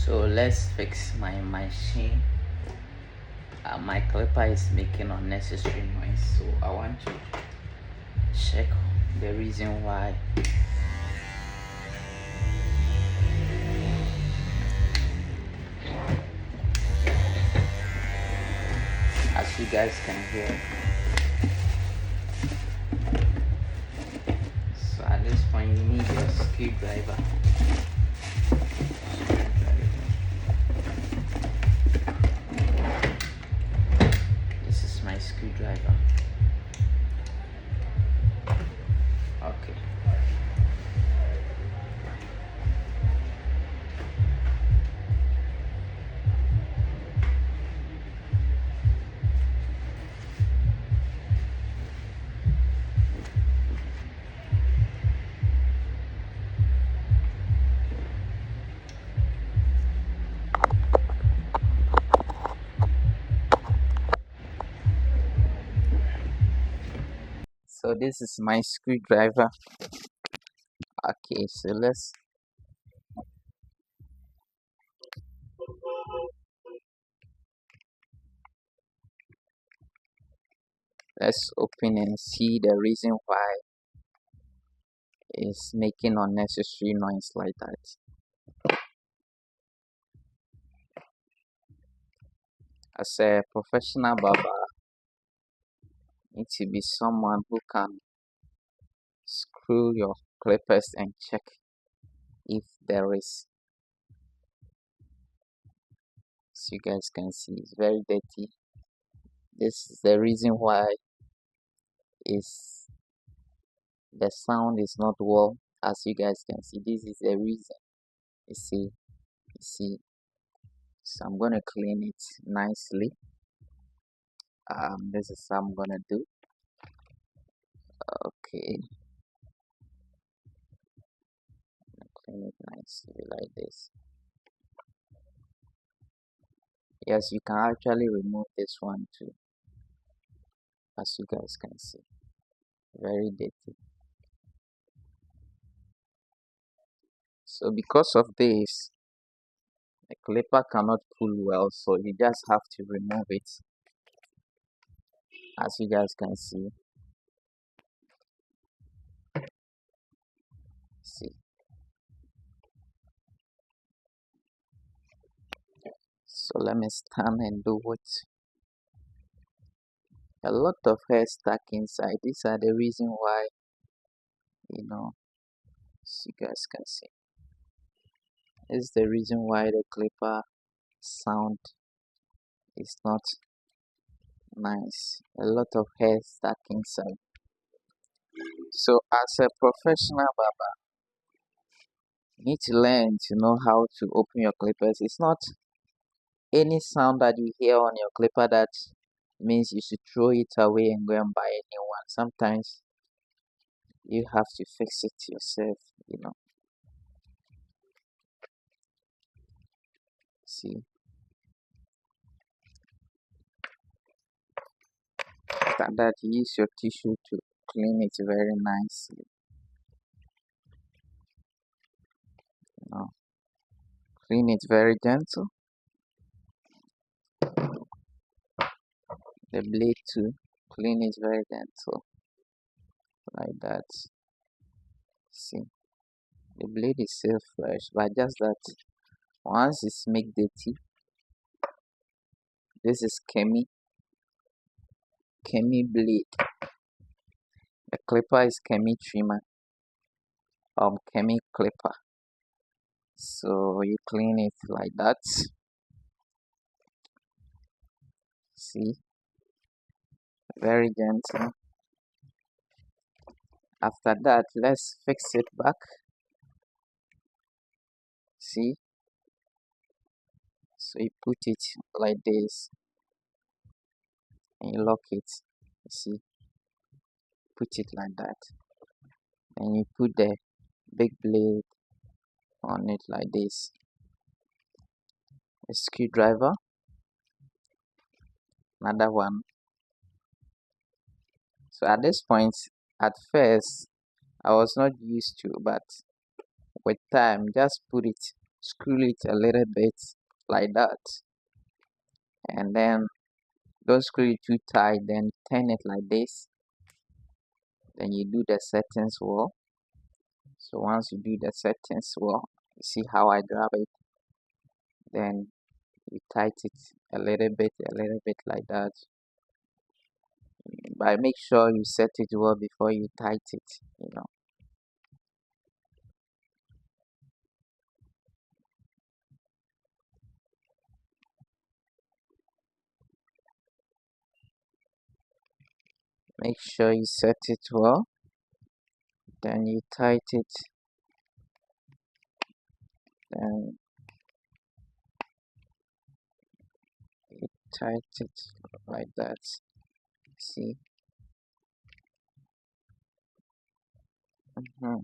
So let's fix my machine. My clipper is making unnecessary noise, so I want to check the reason why. As you guys can hear, so at this point you need your screwdriver. This is my screwdriver. Okay. So this is my screwdriver. Okay, so let's open and see the reason why it's making unnecessary noise like that. As a professional barber, you need to be someone who can screw your clippers and check if there is. As you guys can see, it's very dirty. This is the reason why is the sound is not well. As you guys can see, this is the reason. You see. So I'm gonna clean it nicely. This is how I'm gonna do. Okay, clean it nicely like this. Yes, you can actually remove this one too, as you guys can see. Very dirty. So because of this, the clipper cannot pull well, so you just have to remove it, as you guys can see. See. So let me stand and do it. A lot of hair stuck inside. These are the reason why, as you guys can see. This is the reason why the clipper sound is not nice. A lot of hair stuck inside. So as a professional barber, you need to learn to know how to open your clippers. It's not any sound that you hear on your clipper that means you should throw it away and go and buy a new one. Sometimes you have to fix it yourself. See. After that, you use your tissue to clean it very nicely. Clean it very gentle. The blade too, clean it very gentle. Like that. See, the blade is still fresh, but just that once it's make dirty, this is Kemi blade. The clipper is Kemi trimmer, Kemi clipper. So you clean it like that. See, very gentle. After that, let's fix it back. See, so you put it like this and you lock it. See, put it like that, and you put the big blade on it like this. A screwdriver, another one. So at this point, at first I was not used to, but with time, just put it screw it a little bit like that, and then don't screw it too tight, then turn it like this, then you do the settings well. So once you do the settings well, you see how I grab it, then you tight it a little bit like that, but make sure you set it well before you tight it. Make sure you set it well, then you tight it, then you tight it like that. See? Mm-hmm.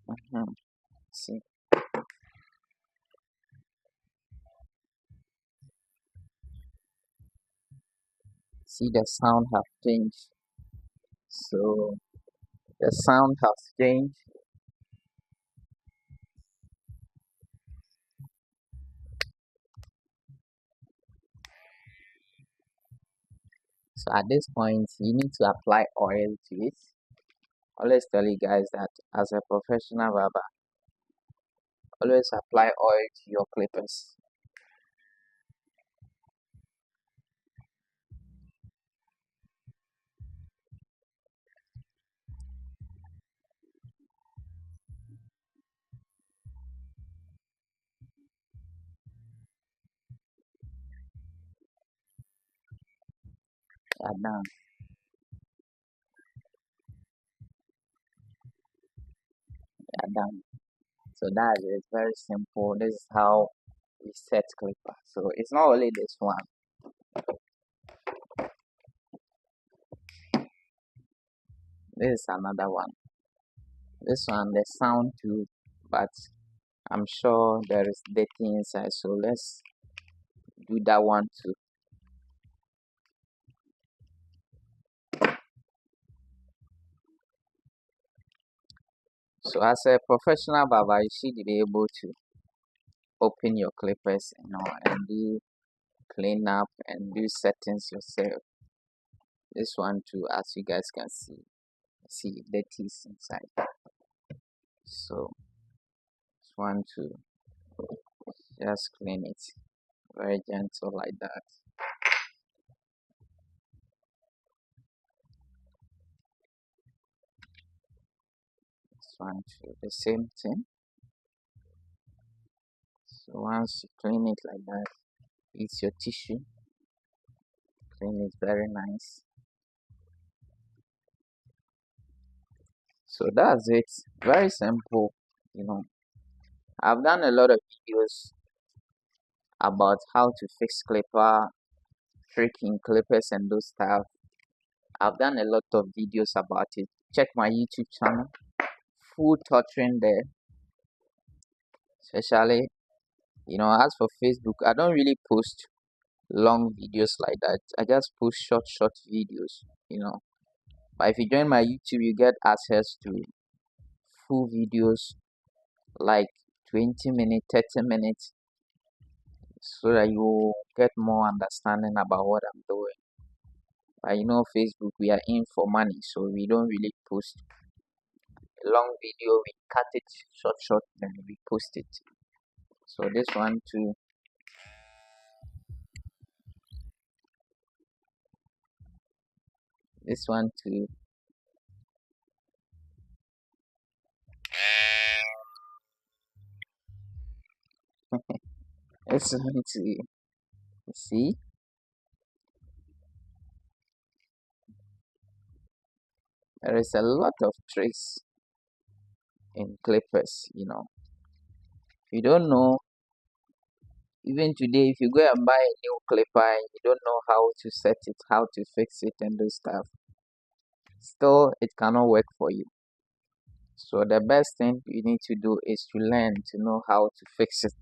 Mm-hmm. See? See, the sound have changed. So the sound has changed. So at this point, you need to apply oil to it. Always tell you guys that as a professional barber, always apply oil to your clippers. Yeah, done. Yeah, done. So that is very simple. This is how we set clipper. So it's not only this one. This is another one. This one, the sound too, but I'm sure there is data inside. So let's do that one too. So as a professional barber, you should be able to open your clippers, and do clean up and do settings yourself. This one too, as you guys can see the teeth inside. So this one too, just clean it very gentle like that. This one too, the same thing. So once you clean it like that, use your tissue, clean it very nice. So that's it. Very simple. You know, I've done a lot of videos about how to fix clipper, tricking clippers and those stuff. I've done a lot of videos about it. Check my YouTube channel, full tutoring there. Especially, as for Facebook, I don't really post long videos like that. I just post short videos. But if you join my YouTube, you get access to full videos like 20 minutes, 30 minutes, so that you get more understanding about what I'm doing. But Facebook, we are in for money, so we don't really post a long video. We cut it short, then we post it. So this one too, this one too. See, there is a lot of tricks in clippers. If you don't know, even today, if you go and buy a new clipper and you don't know how to set it, how to fix it, and do stuff, still it cannot work for you. So the best thing you need to do is to learn to know how to fix it.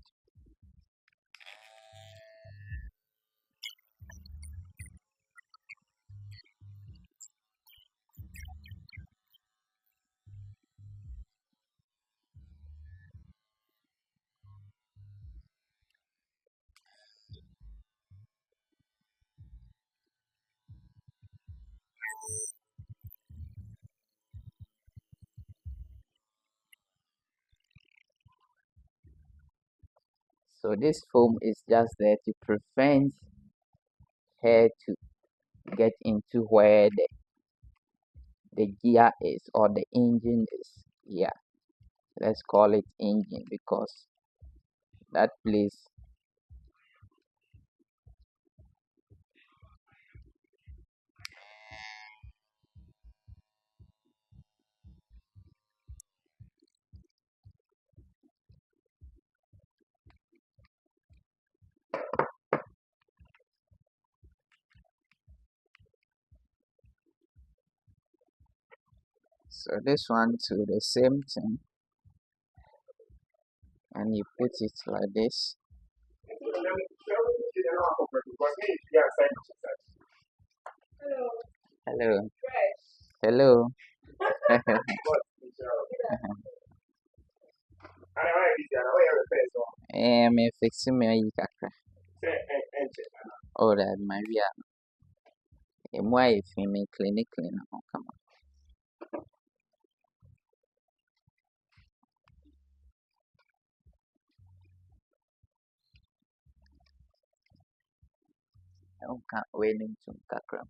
So this foam is just there to prevent hair to get into where the gear is or the engine is. Yeah, let's call it engine because that place. So this one too, the same thing, and you put it like this. Hello. Hello. Me fixing me yi kakra. Oh, that my via. Why if you me clinic clean come on. Can't wait into kakra.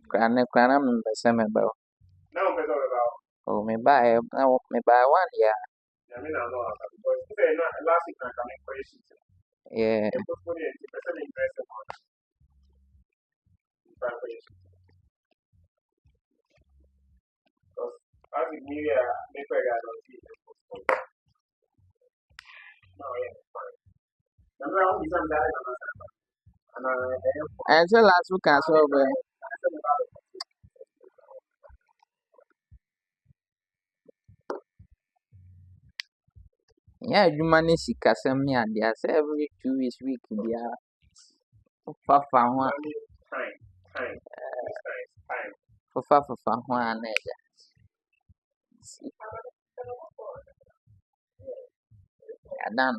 Krana mbese me ba. Oh, me buy one yeah. Yeah. And so last week I saw yeah, you manage to send me and yes every 2 weeks week yeah. For one. For one. I done.